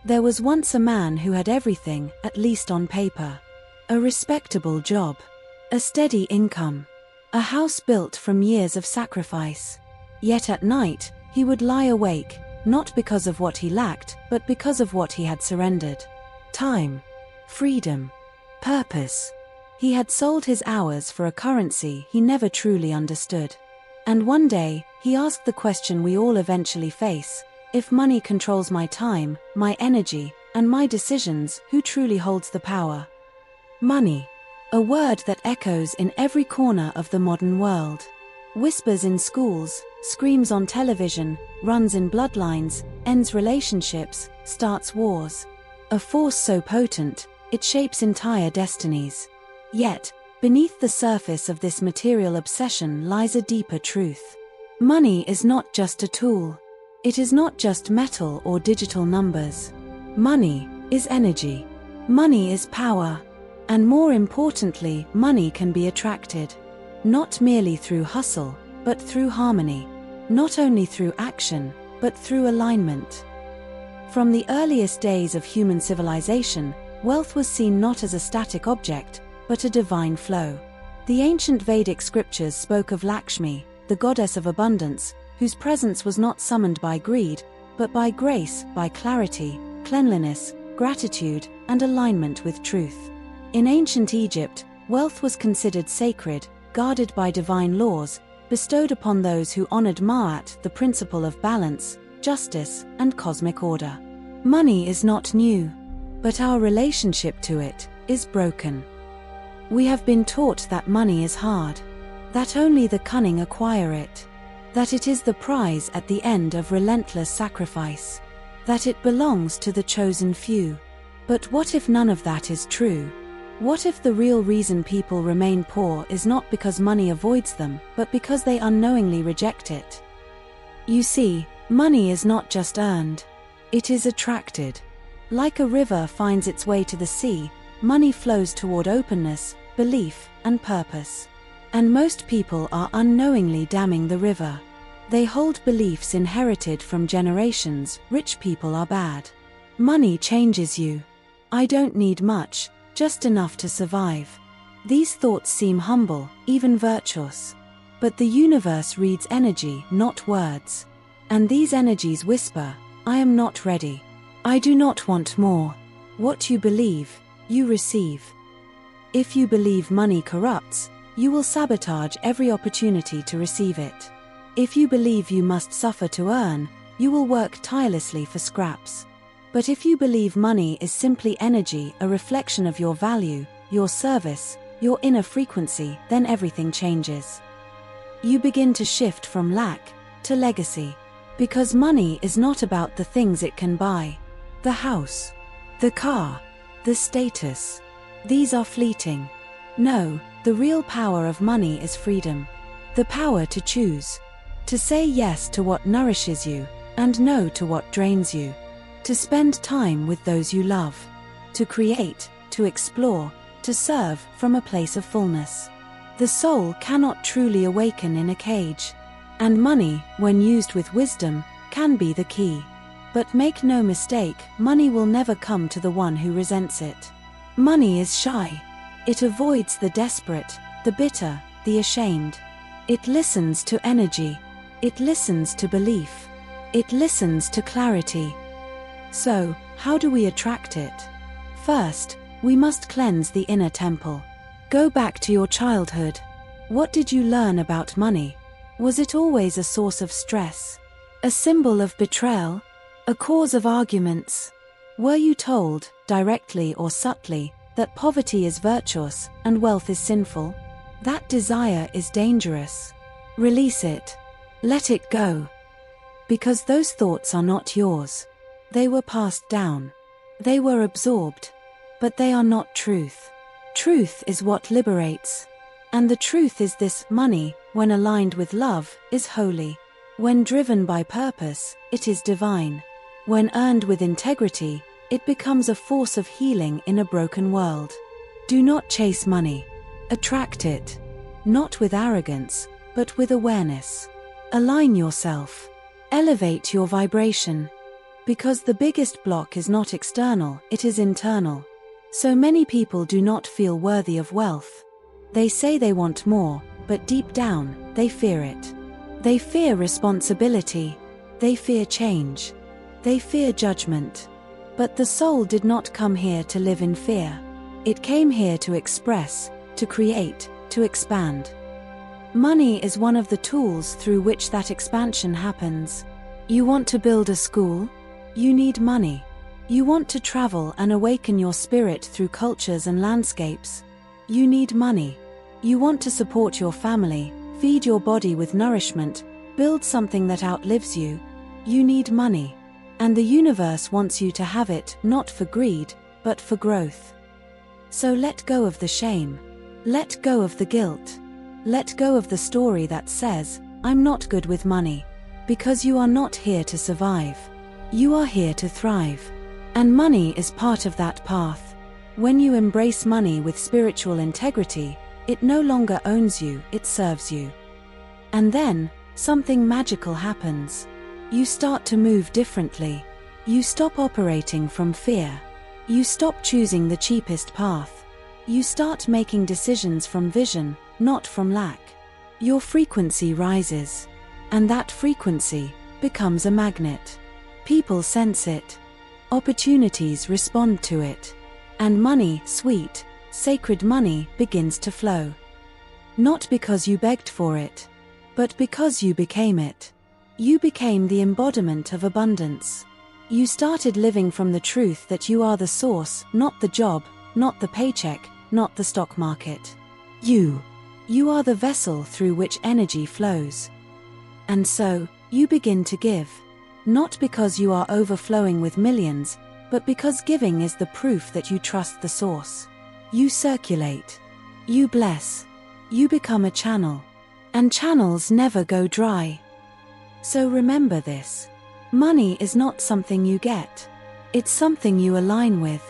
There was once a man who had everything, at least on paper. A respectable job. A steady income. A house built from years of sacrifice. Yet at night, he would lie awake, not because of what he lacked, but because of what he had surrendered. Time. Freedom. Purpose. He had sold his hours for a currency he never truly understood. And one day, he asked the question we all eventually face: if money controls my time, my energy, and my decisions, who truly holds the power? Money. A word that echoes in every corner of the modern world. Whispers in schools, screams on television, runs in bloodlines, ends relationships, starts wars. A force so potent, it shapes entire destinies. Yet, beneath the surface of this material obsession lies a deeper truth. Money is not just a tool. It is not just metal or digital numbers. Money is energy. Money is power. And more importantly, money can be attracted. Not merely through hustle, but through harmony. Not only through action, but through alignment. From the earliest days of human civilization, wealth was seen not as a static object, but a divine flow. The ancient Vedic scriptures spoke of Lakshmi, the goddess of abundance, whose presence was not summoned by greed, but by grace, by clarity, cleanliness, gratitude, and alignment with truth. In ancient Egypt, wealth was considered sacred, guarded by divine laws, bestowed upon those who honored Ma'at, the principle of balance, justice, and cosmic order. Money is not new, but our relationship to it is broken. We have been taught that money is hard, that only the cunning acquire it, that it is the prize at the end of relentless sacrifice, that it belongs to the chosen few. But what if none of that is true? What if the real reason people remain poor is not because money avoids them, but because they unknowingly reject it? You see, money is not just earned. It is attracted. Like a river finds its way to the sea, money flows toward openness, belief, and purpose. And most people are unknowingly damming the river. They hold beliefs inherited from generations: rich people are bad. Money changes you. I don't need much, just enough to survive. These thoughts seem humble, even virtuous. But the universe reads energy, not words. And these energies whisper, I am not ready. I do not want more. What you believe, you receive. If you believe money corrupts, you will sabotage every opportunity to receive it. If you believe you must suffer to earn, you will work tirelessly for scraps. But if you believe money is simply energy, a reflection of your value, your service, your inner frequency, then everything changes. You begin to shift from lack to legacy. Because money is not about the things it can buy. The house, the car, the status. These are fleeting. No, the real power of money is freedom. The power to choose. To say yes to what nourishes you, and no to what drains you. To spend time with those you love. To create, to explore, to serve from a place of fullness. The soul cannot truly awaken in a cage. And money, when used with wisdom, can be the key. But make no mistake, money will never come to the one who resents it. Money is shy. It avoids the desperate, the bitter, the ashamed. It listens to energy. It listens to belief. It listens to clarity. So, how do we attract it? First, we must cleanse the inner temple. Go back to your childhood. What did you learn about money? Was it always a source of stress? A symbol of betrayal? A cause of arguments? Were you told, directly or subtly, that poverty is virtuous and wealth is sinful? That desire is dangerous. Release it. Let it go. Because those thoughts are not yours. They were passed down. They were absorbed. But they are not truth. Truth is what liberates. And the truth is this: money, when aligned with love, is holy. When driven by purpose, it is divine. When earned with integrity, it becomes a force of healing in a broken world. Do not chase money. Attract it. Not with arrogance, but with awareness. Align yourself. Elevate your vibration. Because the biggest block is not external, it is internal. So many people do not feel worthy of wealth. They say they want more, but deep down, they fear it. They fear responsibility. They fear change. They fear judgment. But the soul did not come here to live in fear. It came here to express, to create, to expand. Money is one of the tools through which that expansion happens. You want to build a school? You need money. You want to travel and awaken your spirit through cultures and landscapes? You need money. You want to support your family, feed your body with nourishment, build something that outlives you? You need money. And the universe wants you to have it, not for greed, but for growth. So let go of the shame. Let go of the guilt. Let go of the story that says, I'm not good with money. Because you are not here to survive. You are here to thrive. And money is part of that path. When you embrace money with spiritual integrity, it no longer owns you, it serves you. And then, something magical happens. You start to move differently. You stop operating from fear. You stop choosing the cheapest path. You start making decisions from vision, not from lack. Your frequency rises. And that frequency becomes a magnet. People sense it. Opportunities respond to it. And money, sweet, sacred money, begins to flow. Not because you begged for it, but because you became it. You became the embodiment of abundance. You started living from the truth that you are the source, not the job, not the paycheck, not the stock market. You are the vessel through which energy flows. And so, you begin to give. Not because you are overflowing with millions, but because giving is the proof that you trust the source. You circulate. You bless. You become a channel. And channels never go dry. So remember this. Money is not something you get. It's something you align with.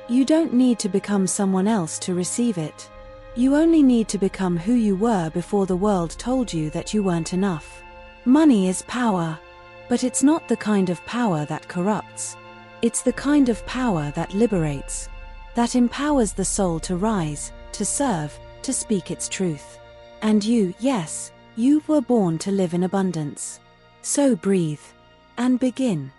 You don't need to become someone else to receive it. You only need to become who you were before the world told you that you weren't enough. Money is power. But it's not the kind of power that corrupts. It's the kind of power that liberates. That empowers the soul to rise, to serve, to speak its truth. And you, yes, you were born to live in abundance. So breathe. And begin.